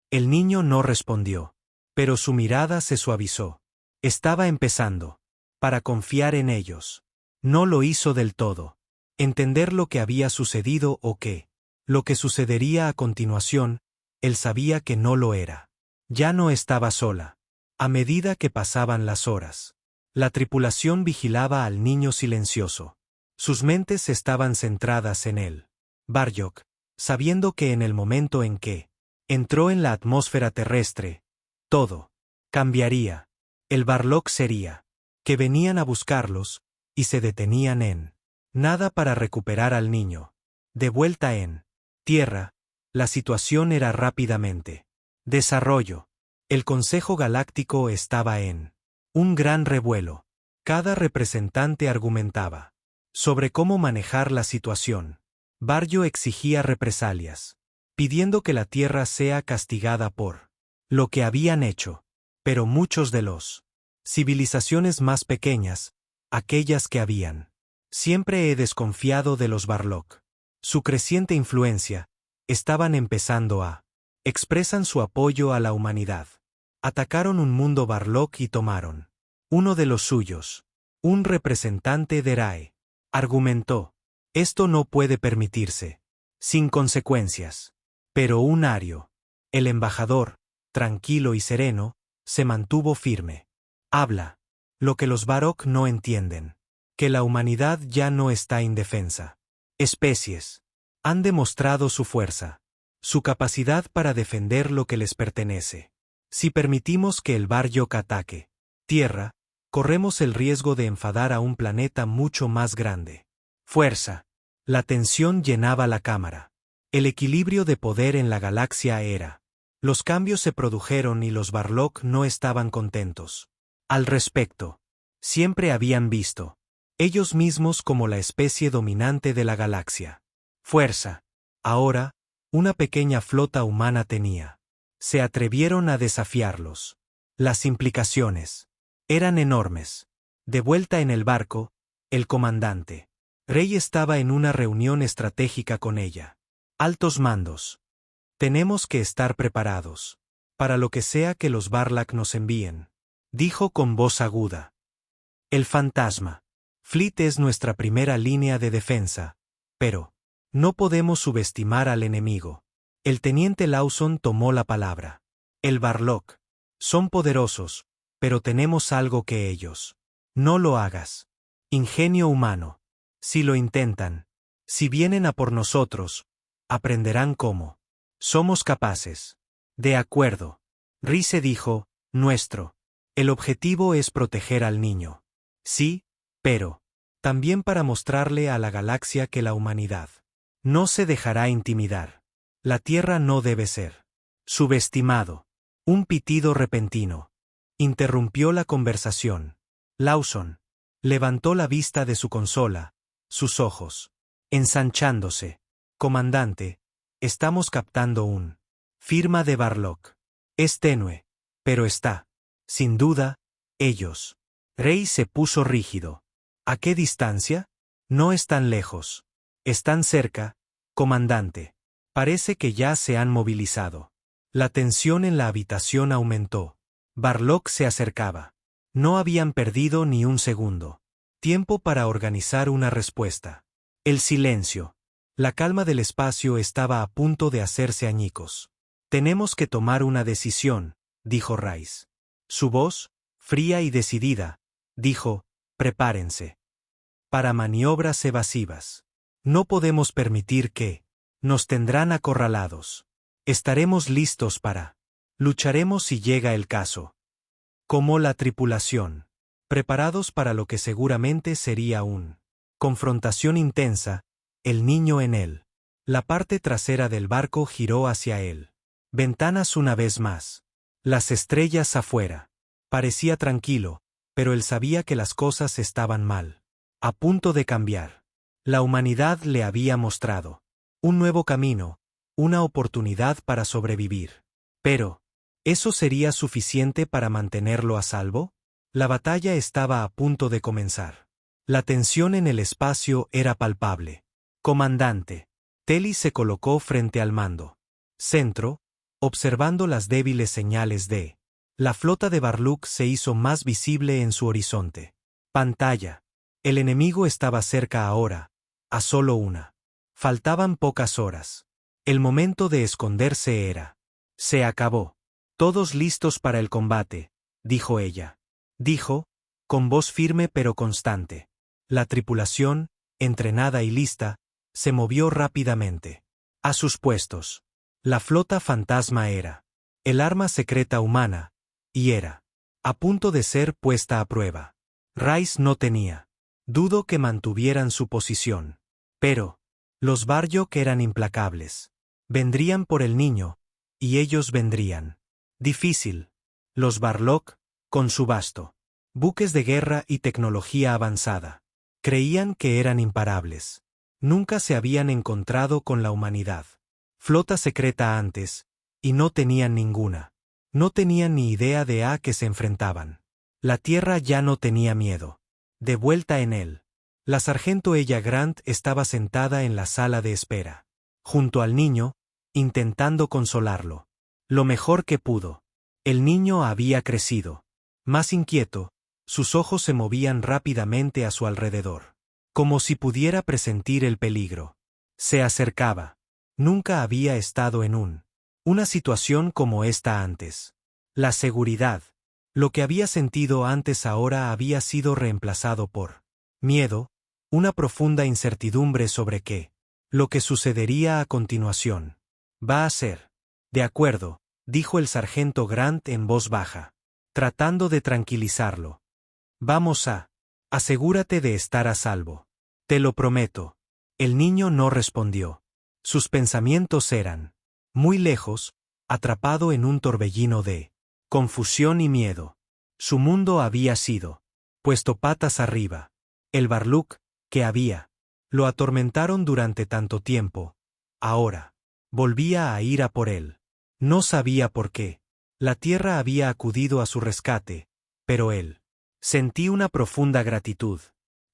El niño no respondió, pero su mirada se suavizó. Estaba empezando para confiar en ellos. No lo hizo del todo. Entender lo que había sucedido o qué, lo que sucedería a continuación, él sabía que no lo era. Ya no estaba sola. A medida que pasaban las horas, la tripulación vigilaba al niño silencioso. Sus mentes estaban centradas en él. Barlock, sabiendo que en el momento en que entró en la atmósfera terrestre, todo cambiaría. El Barlock sería que venían a buscarlos y se detenían en nada para recuperar al niño. De vuelta en Tierra, la situación era rápidamente desarrollo. El Consejo Galáctico estaba en un gran revuelo. Cada representante argumentaba sobre cómo manejar la situación. Barlock exigía represalias, pidiendo que la Tierra sea castigada por lo que habían hecho. Pero muchos de los civilizaciones más pequeñas, aquellas que habían siempre he desconfiado de los Barlock. Su creciente influencia, estaban empezando a expresan su apoyo a la humanidad. Atacaron un mundo Barlock y tomaron uno de los suyos. Un representante de Rae argumentó: esto no puede permitirse, sin consecuencias. Pero un ario, el embajador, tranquilo y sereno, se mantuvo firme. Habla. Lo que los Barlock no entienden. Que la humanidad ya no está indefensa. Especies han demostrado su fuerza, su capacidad para defender lo que les pertenece. Si permitimos que el Barlock ataque Tierra, corremos el riesgo de enfadar a un planeta mucho más grande. Fuerza. La tensión llenaba la cámara. El equilibrio de poder en la galaxia era. Los cambios se produjeron y los Barlock no estaban contentos. Al respecto, siempre habían visto ellos mismos como la especie dominante de la galaxia. Fuerza. Ahora, Una pequeña flota humana tenía. Se atrevieron a desafiarlos. Las implicaciones eran enormes. De vuelta en el barco, el comandante Rey estaba en una reunión estratégica con ella. Altos mandos. Tenemos que estar preparados para lo que sea que los Barlack nos envíen, dijo con voz aguda. El fantasma. Fleet es nuestra primera línea de defensa, pero no podemos subestimar al enemigo. El teniente Lawson tomó la palabra. El Barlock. Son poderosos, pero tenemos algo que ellos. No lo hagas. Ingenio humano. Si lo intentan, si vienen a por nosotros, aprenderán cómo. Somos capaces. De acuerdo. Rhys dijo, nuestro. El objetivo es proteger al niño. Sí, pero también para mostrarle a la galaxia que la humanidad no se dejará intimidar. La Tierra no debe ser subestimado. Un pitido repentino interrumpió la conversación. Lawson levantó la vista de su consola, sus ojos ensanchándose. Comandante, estamos captando un firma de Barlock. Es tenue, pero está. Sin duda, ellos. Rey se puso rígido. ¿A qué distancia? No están lejos. Están cerca, comandante. Parece que ya se han movilizado. La tensión en la habitación aumentó. Barlock se acercaba. No habían perdido ni un segundo. Tiempo para organizar una respuesta. El silencio. La calma del espacio estaba a punto de hacerse añicos. Tenemos que tomar una decisión, dijo Rhys. Su voz, fría y decidida, dijo, prepárense para maniobras evasivas. No podemos permitir que nos tendrán acorralados. Estaremos listos para. Lucharemos si llega el caso. Como la tripulación. Preparados para lo que seguramente sería una confrontación intensa, el niño en él. La parte trasera del barco giró hacia él. Ventanas una vez más. Las estrellas afuera. Parecía tranquilo, pero él sabía que las cosas estaban mal. A punto de cambiar. La humanidad le había mostrado un nuevo camino, una oportunidad para sobrevivir. Pero, ¿eso sería suficiente para mantenerlo a salvo? La batalla estaba a punto de comenzar. La tensión en el espacio era palpable. Comandante. Telly se colocó frente al mando centro, observando las débiles señales de la flota de Barlock se hizo más visible en su horizonte. Pantalla. El enemigo estaba cerca ahora, a solo una. Faltaban pocas horas. El momento de esconderse era. Se acabó. Todos listos para el combate, dijo ella. Dijo, con voz firme pero constante. La tripulación, entrenada y lista, se movió rápidamente. A sus puestos. La flota fantasma era el arma secreta humana, y era a punto de ser puesta a prueba. Rhys no tenía. Dudo que mantuvieran su posición. Pero los Barlock eran implacables. Vendrían por el niño, y ellos vendrían. Difícil. Los Barlock, con su vasto buques de guerra y tecnología avanzada, creían que eran imparables. Nunca se habían encontrado con la humanidad. Flota secreta antes, y no tenían ninguna. No tenían ni idea de a qué se enfrentaban. La Tierra ya no tenía miedo. De vuelta en él. La sargento Ella Grant estaba sentada en la sala de espera, junto al niño, intentando consolarlo. Lo mejor que pudo. El niño había crecido. Más inquieto, sus ojos se movían rápidamente a su alrededor. Como si pudiera presentir el peligro. Se acercaba. Nunca había estado en una situación como esta antes. La seguridad. Lo que había sentido antes ahora había sido reemplazado por miedo, una profunda incertidumbre sobre qué. Lo que sucedería a continuación. Va a ser. De acuerdo, dijo el sargento Grant en voz baja, tratando de tranquilizarlo. Vamos a. Asegúrate de estar a salvo. Te lo prometo. El niño no respondió. Sus pensamientos eran muy lejos, atrapado en un torbellino de confusión y miedo. Su mundo había sido puesto patas arriba. El Barlock, que había lo atormentaron durante tanto tiempo, ahora Volvía a ir a por él. No sabía por qué. La tierra había acudido a su rescate, pero él. Sentí una profunda gratitud.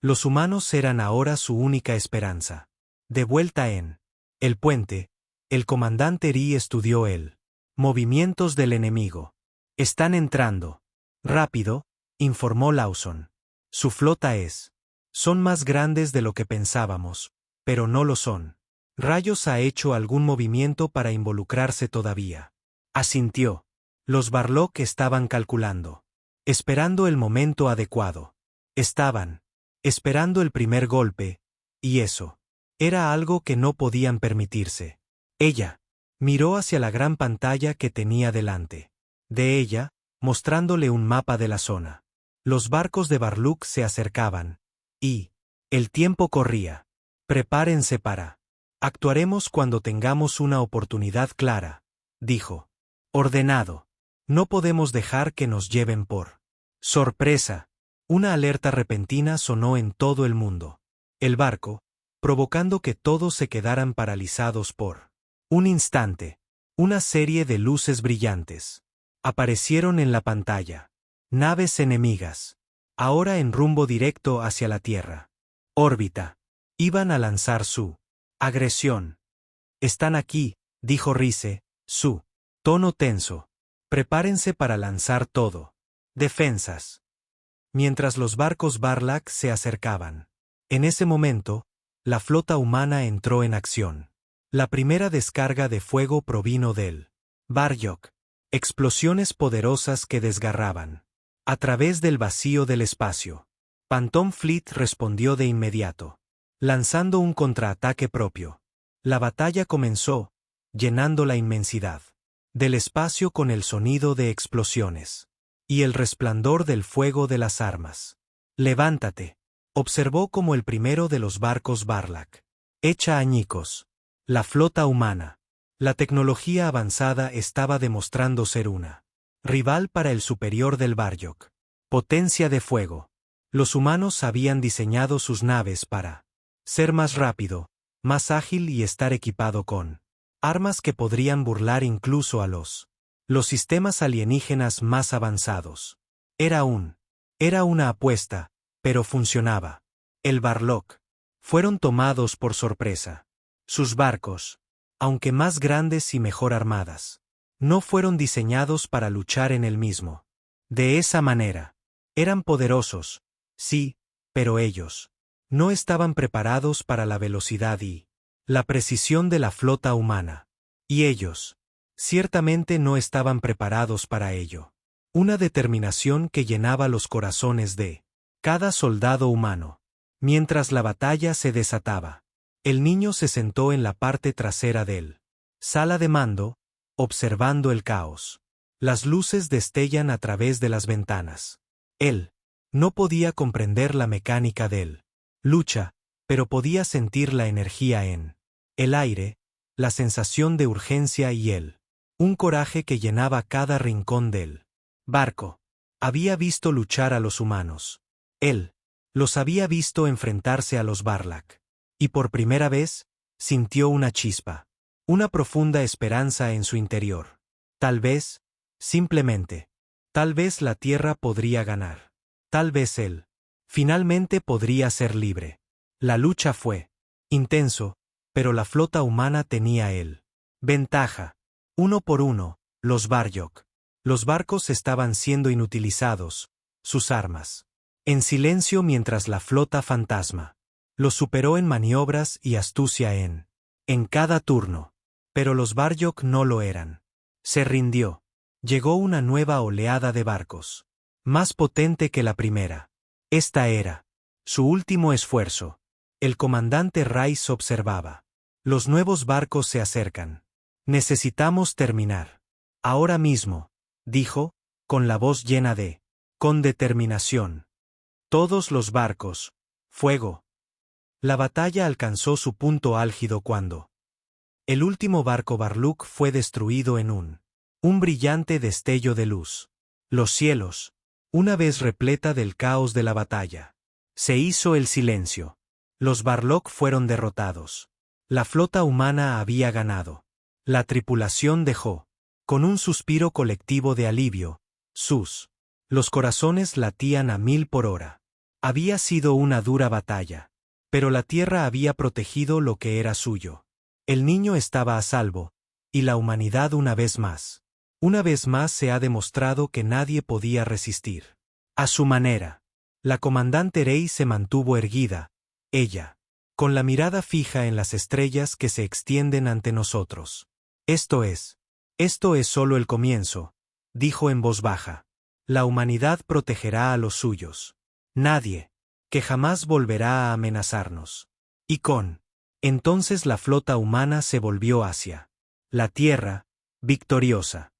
Los humanos eran ahora su única esperanza. De vuelta en el puente, el comandante Ri estudió el movimientos del enemigo. Están entrando. Rápido, informó Lawson. Su flota es. Son más grandes de lo que pensábamos, pero no lo son. Rayos ha hecho algún movimiento para involucrarse todavía. Asintió. Los Barlock estaban calculando. Esperando el momento adecuado. Estaban. Esperando el primer golpe, y eso. Era algo que no podían permitirse. Ella. Miró hacia la gran pantalla que tenía delante. De ella, mostrándole un mapa de la zona. Los barcos de Barlook se acercaban. Y. El tiempo corría. Prepárense para. Actuaremos cuando tengamos una oportunidad clara, dijo. Ordenado. No podemos dejar que nos lleven por sorpresa. Una alerta repentina sonó en todo el mundo. El barco, provocando que todos se quedaran paralizados por un instante. Una serie de luces brillantes aparecieron en la pantalla. Naves enemigas. Ahora en rumbo directo hacia la Tierra. Órbita. Iban a lanzar su agresión. Están aquí, dijo Rice, su tono tenso. Prepárense para lanzar todo. Defensas. Mientras los barcos Barlack se acercaban. En ese momento, la flota humana entró en acción. La primera descarga de fuego provino del Barjok. Explosiones poderosas que desgarraban. A través del vacío del espacio. Phantom Fleet respondió de inmediato. Lanzando un contraataque propio. La batalla comenzó, llenando la inmensidad del espacio con el sonido de explosiones. Y el resplandor del fuego de las armas. Levántate. Observó como el primero de los barcos Barlack. Hecha añicos. La flota humana. La tecnología avanzada estaba demostrando ser una rival para el superior del Barjok. Potencia de fuego. Los humanos habían diseñado sus naves para ser más rápido, más ágil y estar equipado con armas que podrían burlar incluso a los sistemas alienígenas más avanzados. Era una apuesta, pero funcionaba. El Barlock. Fueron tomados por sorpresa. Sus barcos, aunque más grandes y mejor armadas, no fueron diseñados para luchar en el mismo. De esa manera. Eran poderosos, sí, pero ellos no estaban preparados para la velocidad y la precisión de la flota humana. Y ellos, ciertamente no estaban preparados para ello. Una determinación que llenaba los corazones de cada soldado humano. Mientras la batalla se desataba, el niño se sentó en la parte trasera del sala de mando, observando el caos. Las luces destellan a través de las ventanas. Él no podía comprender la mecánica del lucha, pero podía sentir la energía en el aire, la sensación de urgencia y un coraje que llenaba cada rincón del barco. Había visto luchar a los humanos. Él los había visto enfrentarse a los Barlack. Y por primera vez, sintió una chispa, una profunda esperanza en su interior. Tal vez, simplemente, tal vez la Tierra podría ganar. Tal vez él, finalmente podría ser libre. La lucha fue intenso, pero la flota humana tenía ventaja. Uno por uno, los Barjok. Los barcos estaban siendo inutilizados, sus armas. En silencio mientras la flota fantasma los superó en maniobras y astucia en cada turno. Pero los Barjok no lo eran. Se rindió. Llegó una nueva oleada de barcos. Más potente que la primera. Esta era su último esfuerzo. El comandante Rice observaba. Los nuevos barcos se acercan. Necesitamos terminar. Ahora mismo, dijo, con la voz llena con determinación. Todos los barcos. Fuego. La batalla alcanzó su punto álgido cuando el último barco Barlook fue destruido en un brillante destello de luz. Los cielos, una vez repleta del caos de la batalla. Se hizo el silencio. Los Barlock fueron derrotados. La flota humana había ganado. La tripulación dejó. Con un suspiro colectivo de alivio, los corazones latían a 1000 por hora. Había sido una dura batalla. Pero la tierra había protegido lo que era suyo. El niño estaba a salvo, y la humanidad una vez más. Una vez más se ha demostrado que nadie podía resistir. A su manera. La comandante Rey se mantuvo erguida, ella, con la mirada fija en las estrellas que se extienden ante nosotros. Esto es solo el comienzo, dijo en voz baja. La humanidad protegerá a los suyos. Nadie, que jamás volverá a amenazarnos. Entonces la flota humana se volvió hacia la Tierra, victoriosa.